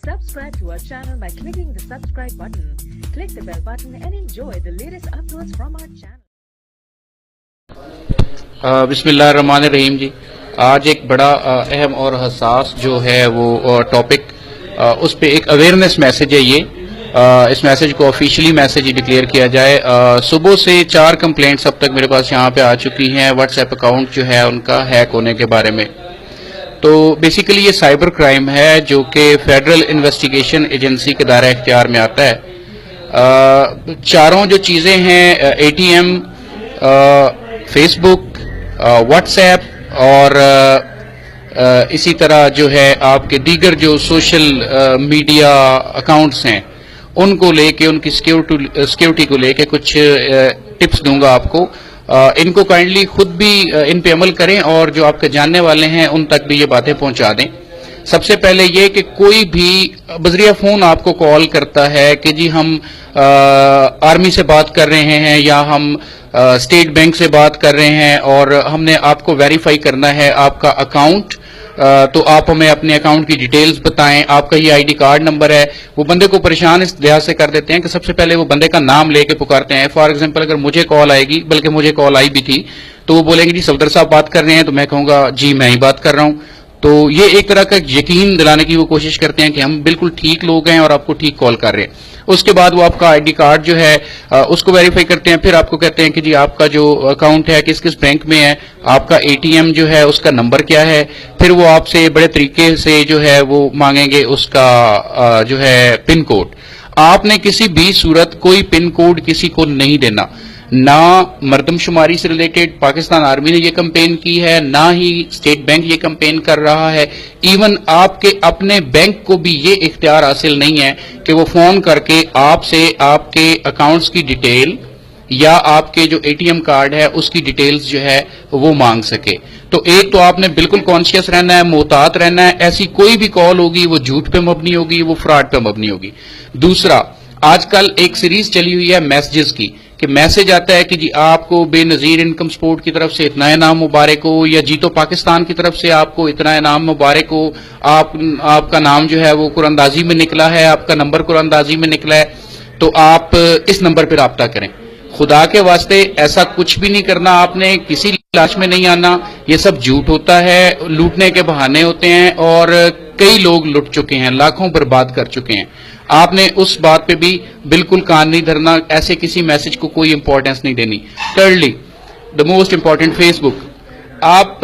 Subscribe to our channel by clicking the subscribe button. Click the bell button and enjoy the latest uploads from our channel. बिस्मिल्लाहिर्रहमानिर्रहीम जी। आज एक बड़ा अहम और हसास जो है वो टॉपिक, उस पे एक अवेयरनेस मैसेज है ये। इस मैसेज को ऑफिशियली मैसेज डिक्लेयर किया जाए। सुबह से 4 कंप्लेंट्स अब तक मेरे पास यहाँ पे आ चुकी हैं व्हाट्सएप अकाउंट जो है उनका हैक होने के बारे में। तो बेसिकली ये साइबर क्राइम है जो कि फेडरल इन्वेस्टिगेशन एजेंसी के दायरा इख्तियार में आता है। चारों जो चीज़ें हैं, एटीएम, फेसबुक, व्हाट्सएप और इसी तरह जो है आपके दीगर जो सोशल मीडिया अकाउंट्स हैं, उनको लेके, उनकी सिक्योरिटी को लेके कुछ टिप्स दूंगा आपको। इनको काइंडली खुद भी इन पे अमल करें और जो आपके जानने वाले हैं उन तक भी ये बातें पहुंचा दें। सबसे पहले ये कि कोई भी बजरिया फोन आपको कॉल करता है कि जी हम आर्मी से बात कर रहे हैं या हम स्टेट बैंक से बात कर रहे हैं और हमने आपको वेरीफाई करना है आपका अकाउंट, तो आप हमें अपने अकाउंट की डिटेल्स बताएं, आपका ये आईडी कार्ड नंबर है। वो बंदे को परेशान इस लिहाज से कर देते हैं कि सबसे पहले वो बंदे का नाम लेके पुकारते हैं। फॉर एग्जांपल अगर मुझे कॉल आएगी, बल्कि मुझे कॉल आई भी थी, तो वो बोलेंगे जी सफदर साहब बात कर रहे हैं, तो मैं कहूंगा जी मैं ही बात कर रहा हूं। तो ये एक तरह का यकीन दिलाने की वो कोशिश करते हैं कि हम बिल्कुल ठीक लोग हैं और आपको ठीक कॉल कर रहे हैं। उसके बाद वो आपका आईडी कार्ड जो है उसको वेरीफाई करते हैं। फिर आपको कहते हैं कि जी आपका जो अकाउंट है किस किस बैंक में है, आपका एटीएम जो है उसका नंबर क्या है। फिर वो आपसे बड़े तरीके से जो है वो मांगेंगे उसका जो है पिन कोड। आपने किसी भी सूरत कोई पिन कोड किसी को नहीं देना। ना मर्दमशुमारी से रिलेटेड पाकिस्तान आर्मी ने ये कैंपेन की है, ना ही स्टेट बैंक ये कैंपेन कर रहा है। इवन आपके अपने बैंक को भी ये इख्तियार हासिल नहीं है कि वो फोन करके आपसे आपके अकाउंट्स की डिटेल या आपके जो एटीएम कार्ड है उसकी डिटेल्स जो है वो मांग सके। तो एक तो आपने बिल्कुल कॉन्शियस रहना है, मोहतात रहना है। ऐसी कोई भी कॉल होगी वो झूठ पे मबनी होगी, वो फ्रॉड पे मबनी होगी। दूसरा, आजकल एक सीरीज चली हुई है मैसेजेस की, कि मैसेज आता है कि जी आपको बेनजीर इनकम सपोर्ट की तरफ से इतना इनाम मुबारक हो, या जीतो पाकिस्तान की तरफ से आपको इतना इनाम मुबारक हो। आपका नाम जो है वो कुरानंदाजी में निकला है, आपका नंबर कुरानंदाजी में निकला है, तो आप इस नंबर पर राब्ता करें। खुदा के वास्ते ऐसा कुछ भी नहीं करना, आपने किसी लाश में नहीं आना। ये सब झूठ होता है, लूटने के बहाने होते हैं और कई लोग लुट चुके हैं, लाखों बर्बाद कर चुके हैं। आपने उस बात पे भी बिल्कुल कान नहीं धरना, ऐसे किसी मैसेज को कोई इंपॉर्टेंस नहीं देनी। Thirdly, the most important, Facebook. आप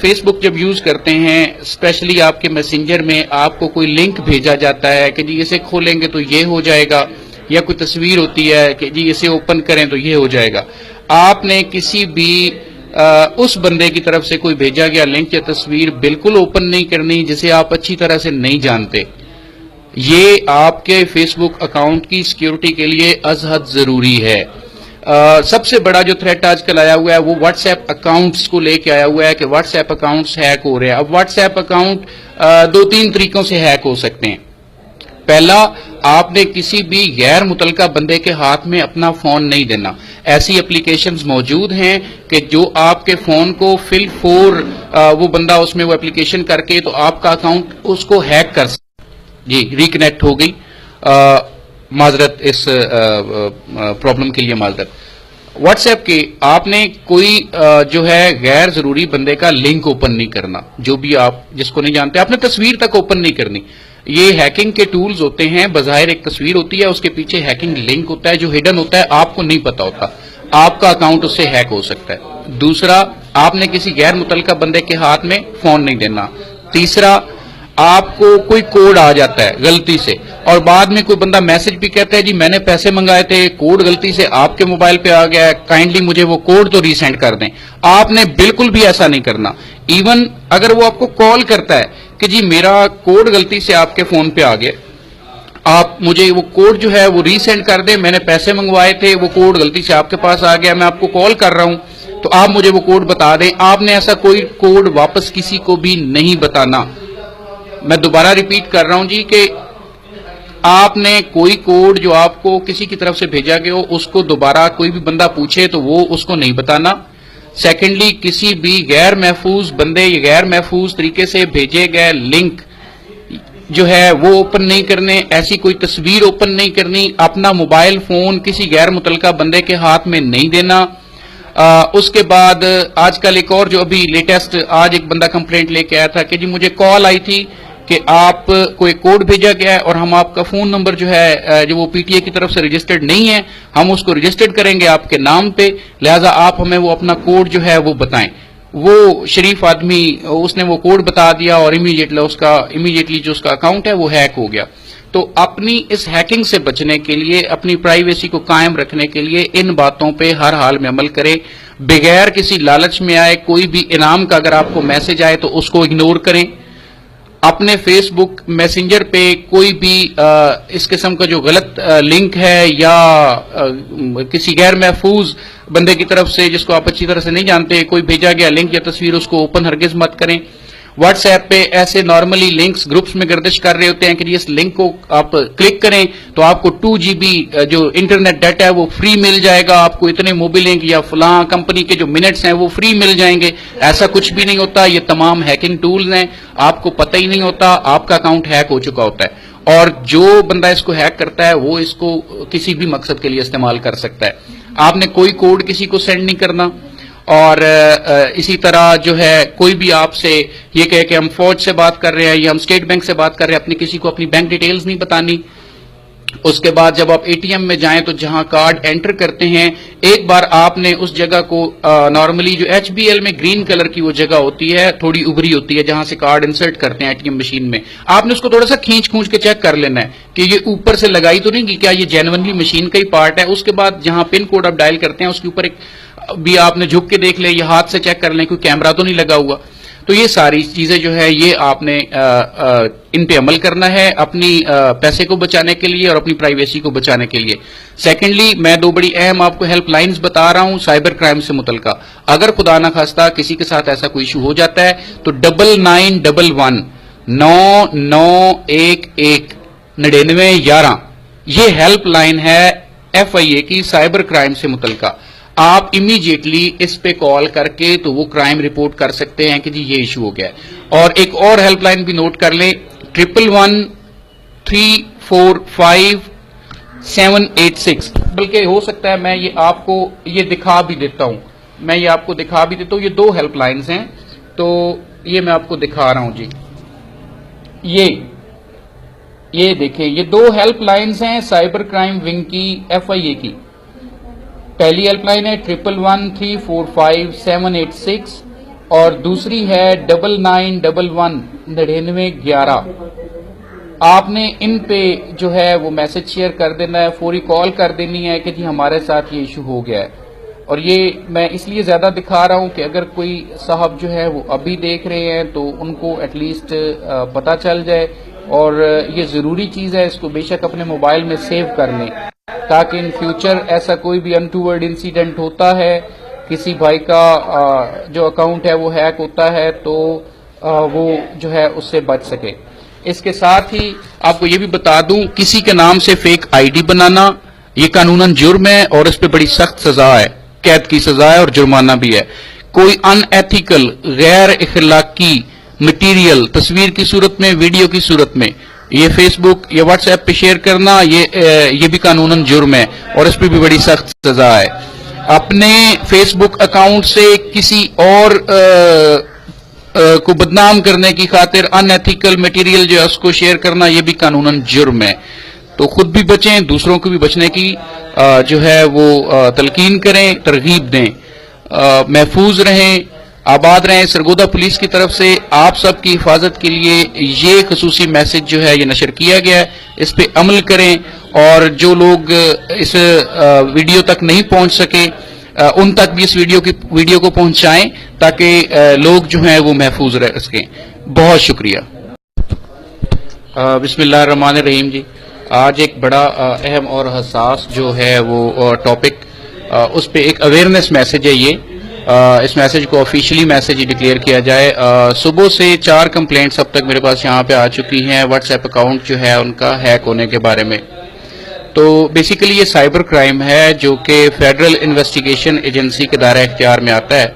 फेसबुक जब यूज करते हैं, स्पेशली आपके मैसेंजर में आपको कोई लिंक भेजा जाता है कि जी इसे खोलेंगे तो ये हो जाएगा, या कोई तस्वीर होती है कि जी इसे ओपन करें तो ये हो जाएगा। आपने किसी भी उस बंदे की तरफ से कोई भेजा गया लिंक या तस्वीर बिल्कुल ओपन नहीं करनी जिसे आप अच्छी तरह से नहीं जानते। ये आपके फेसबुक अकाउंट की सिक्योरिटी के लिए अजहद जरूरी है। सबसे बड़ा जो थ्रेट आजकल आया हुआ है वो व्हाट्सएप अकाउंट्स को लेके आया हुआ है कि व्हाट्सएप अकाउंट्स हैक हो रहे हैं। अब व्हाट्सएप अकाउंट 2-3 तरीकों से हैक हो सकते हैं। पहला, आपने किसी भी गैर मुतलका बंदे के हाथ में अपना फोन नहीं देना। ऐसी एप्लीकेशंस मौजूद हैं कि जो आपके फोन को फिल फोर वो बंदा उसमें वो एप्लीकेशन करके तो आपका अकाउंट उसको हैक कर सकता। जी रिकनेक्ट हो गई, माजरत इस प्रॉब्लम के लिए माजरत। व्हाट्सएप के आपने कोई जो है गैर जरूरी बंदे का लिंक ओपन नहीं करना, जो भी आप जिसको नहीं जानते। आपने तस्वीर तक ओपन नहीं करनी। ये हैकिंग के टूल्स होते हैं, बज़ाहिर एक तस्वीर होती है, उसके पीछे हैकिंग लिंक होता है जो हिडन होता है, आपको नहीं पता होता। आपका अकाउंट उससे हैक हो सकता है। दूसरा, आपने किसी गैर मुतलका बंदे के हाथ में फोन नहीं देना। तीसरा, आपको कोई कोड आ जाता है गलती से और बाद में कोई बंदा मैसेज भी कहता है जी मैंने पैसे मंगाए थे, कोड गलती से आपके मोबाइल पे आ गया है, काइंडली मुझे वो कोड तो रीसेंड कर दें। आपने बिल्कुल भी ऐसा नहीं करना। इवन अगर वो आपको कॉल करता है कि जी मेरा कोड गलती से आपके फोन पे आ गया, आप मुझे वो कोड जो है वो रीसेंड कर दें, मैंने पैसे मंगवाए थे, वो कोड गलती से आपके पास आ गया, मैं आपको कॉल कर रहा हूं, तो आप मुझे वो कोड बता दें। आपने ऐसा कोई कोड वापस किसी को भी नहीं बताना। मैं दोबारा रिपीट कर रहा हूं जी कि आपने कोई कोड जो आपको किसी की तरफ से भेजा गया हो उसको दोबारा कोई भी बंदा पूछे तो वो उसको नहीं बताना। सेकेंडली, किसी भी गैर महफूज बंदे या गैर महफूज तरीके से भेजे गए लिंक جو ہے وہ اوپن نہیں کرنے, ایسی کوئی تصویر اوپن نہیں کرنی, اپنا موبائل فون کسی غیر متعلقہ بندے کے ہاتھ میں نہیں دینا. اس کے بعد آج کل ایک اور جو ابھی لیٹسٹ, آج ایک بندہ کمپلینٹ لے کے آیا تھا کہ جی مجھے کال آئی تھی کہ آپ کو ایک کوڈ بھیجا گیا ہے اور ہم آپ کا فون نمبر جو ہے جو وہ پی ٹی اے کی طرف سے رجسٹرڈ نہیں ہے, ہم اس کو رجسٹرڈ کریں گے آپ کے نام پہ, لہذا آپ ہمیں وہ اپنا کوڈ جو ہے وہ بتائیں. وہ شریف آدمی, اس نے وہ کوڈ بتا دیا اور امیڈیٹلی جو اس کا اکاؤنٹ ہے وہ ہیک ہو گیا. تو اپنی اس ہیکنگ سے بچنے کے لیے, اپنی پرائیویسی کو قائم رکھنے کے لیے ان باتوں پہ ہر حال میں عمل کریں, بغیر کسی لالچ میں آئے. کوئی بھی انعام کا اگر آپ کو میسج آئے تو اس کو اگنور کریں. اپنے فیس بک میسنجر پہ کوئی بھی اس قسم کا جو غلط لنک ہے یا کسی غیر محفوظ بندے کی طرف سے جس کو آپ اچھی طرح سے نہیں جانتے کوئی بھیجا گیا لنک یا تصویر, اس کو اوپن ہرگز مت کریں. واٹس ایپ پہ ایسے نارملی لنکس گروپس میں گردش کر رہے ہوتے ہیں کہ اس لنک کو آپ کلک کریں تو آپ کو 2 GB جو انٹرنیٹ ڈیٹا ہے وہ فری مل جائے گا, آپ کو اتنے موبی لنک یا فلاں کمپنی کے جو منٹس ہیں وہ فری مل جائیں گے. ایسا کچھ بھی نہیں ہوتا, یہ تمام ہیکنگ ٹولز ہیں, آپ کو پتہ ہی نہیں ہوتا, آپ کا اکاؤنٹ ہیک ہو چکا ہوتا ہے. اور جو بندہ اس کو ہیک کرتا ہے وہ اس کو کسی بھی مقصد کے لیے استعمال کر سکتا ہے. آپ نے کوئی کوڈ کسی کو سینڈ نہیں کرنا, اور اسی طرح جو ہے کوئی بھی آپ سے یہ کہے کہ ہم فوج سے بات کر رہے ہیں یا ہم اسٹیٹ بینک سے بات کر رہے ہیں, اپنی کسی کو اپنی بینک ڈیٹیلز نہیں بتانی. اس کے بعد جب آپ اے ٹی ایم میں جائیں تو جہاں کارڈ انٹر کرتے ہیں, ایک بار آپ نے اس جگہ کو نارملی جو ایچ بی ایل میں گرین کلر کی وہ جگہ ہوتی ہے, تھوڑی ابری ہوتی ہے, جہاں سے کارڈ انسرٹ کرتے ہیں اے ٹی ایم مشین میں, آپ نے اس کو تھوڑا سا کھینچ کے چیک کر لینا ہے کہ یہ اوپر سے لگائی تو نہیں کہ کیا یہ جینونلی مشین کا ہی پارٹ ہے. اس کے بعد جہاں پن کوڈ آپ ڈائل کرتے ہیں اس کے اوپر ایک بھی آپ نے جھک کے دیکھ لیں, یہ ہاتھ سے چیک کر لیں کوئی کیمرہ تو نہیں لگا ہوا. تو یہ ساری چیزیں جو ہے یہ آپ نے ان پہ عمل کرنا ہے اپنی پیسے کو بچانے کے لیے اور اپنی پرائیویسی کو بچانے کے لیے. سیکنڈلی میں 2 بڑی اہم آپ کو ہیلپ لائنز بتا رہا ہوں سائبر کرائم سے متعلقہ. اگر خدا نہ خواستہ کسی کے ساتھ ایسا کوئی ایشو ہو جاتا ہے تو 9911 9911 9911 یہ ہیلپ لائن ہے FIA کی سائبر کرائم سے متعلقہ. آپ امیڈیٹلی اس پہ کال کر کے تو وہ کرائم رپورٹ کر سکتے ہیں کہ جی یہ ایشو ہو گیا ہے. اور ایک اور ہیلپ لائن بھی نوٹ کر لیں, 111-345-786. بلکہ ہو سکتا ہے میں یہ آپ کو یہ دکھا بھی دیتا ہوں, یہ 2 ہیلپ لائنز ہیں تو یہ میں آپ کو دکھا رہا ہوں جی. یہ دیکھیں, یہ 2 ہیلپ لائنز ہیں سائبر کرائم ونگ کی FIA کی. پہلی ہیلپ لائن ہے 111-345-786 اور دوسری ہے 9911-9911. آپ نے ان پہ جو ہے وہ میسج شیئر کر دینا ہے, فوری کال کر دینی ہے کہ جی ہمارے ساتھ یہ ایشو ہو گیا ہے. اور یہ میں اس لیے زیادہ دکھا رہا ہوں کہ اگر کوئی صاحب جو ہے وہ ابھی دیکھ رہے ہیں تو ان کو ایٹ لیسٹ پتہ چل جائے, اور یہ ضروری چیز ہے, اس کو بے شک اپنے موبائل میں سیو کر لیں تاکہ ان فیوچر ایسا کوئی بھی انٹوورڈ انسیڈنٹ ہوتا ہے, کسی بھائی کا جو اکاؤنٹ ہے وہ ہیک ہوتا ہے تو وہ جو ہے اس سے بچ سکے. اس کے ساتھ ہی آپ کو یہ بھی بتا دوں, کسی کے نام سے فیک ID بنانا یہ قانوناً جرم ہے اور اس پہ بڑی سخت سزا ہے, قید کی سزا ہے اور جرمانہ بھی ہے. کوئی ان ایتھیکل غیر اخلاقی مٹیریل تصویر کی صورت میں, ویڈیو کی صورت میں یہ فیس بک یا واٹس ایپ پہ شیئر کرنا یہ بھی قانوناً جرم ہے اور اس پہ بھی بڑی سخت سزا ہے. اپنے فیس بک اکاؤنٹ سے کسی اور کو بدنام کرنے کی خاطر ان ایتھیکل مٹیریل جو ہے اس کو شیئر کرنا یہ بھی قانوناً جرم ہے. تو خود بھی بچیں, دوسروں کو بھی بچنے کی جو ہے وہ تلقین کریں, ترغیب دیں. محفوظ رہیں, آباد رہیں. سرگودا پولیس کی طرف سے آپ سب کی حفاظت کے لیے یہ خصوصی میسج جو ہے یہ نشر کیا گیا ہے, اس پہ عمل کریں. اور جو لوگ اس ویڈیو تک نہیں پہنچ سکے ان تک بھی اس ویڈیو کو پہنچائیں تاکہ لوگ جو ہیں وہ محفوظ رہ سکیں. بہت شکریہ. بسم اللہ الرحمن الرحیم. جی آج ایک بڑا اہم اور حساس جو ہے وہ ٹاپک, اس پہ ایک اویئرنیس میسج ہے. یہ اس میسج کو آفیشلی میسج ڈکلیئر کیا جائے. صبح سے 4 کمپلینٹس اب تک میرے پاس یہاں پہ آ چکی ہیں واٹس ایپ اکاؤنٹ جو ہے ان کا ہیک ہونے کے بارے میں. تو بیسیکلی یہ سائبر کرائم ہے جو کہ فیڈرل انویسٹیگیشن ایجنسی کے دائرہ اختیار میں آتا ہے.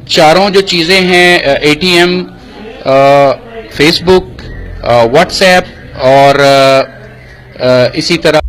4 جو چیزیں ہیں ATM, فیس بک, واٹس ایپ اور اسی طرح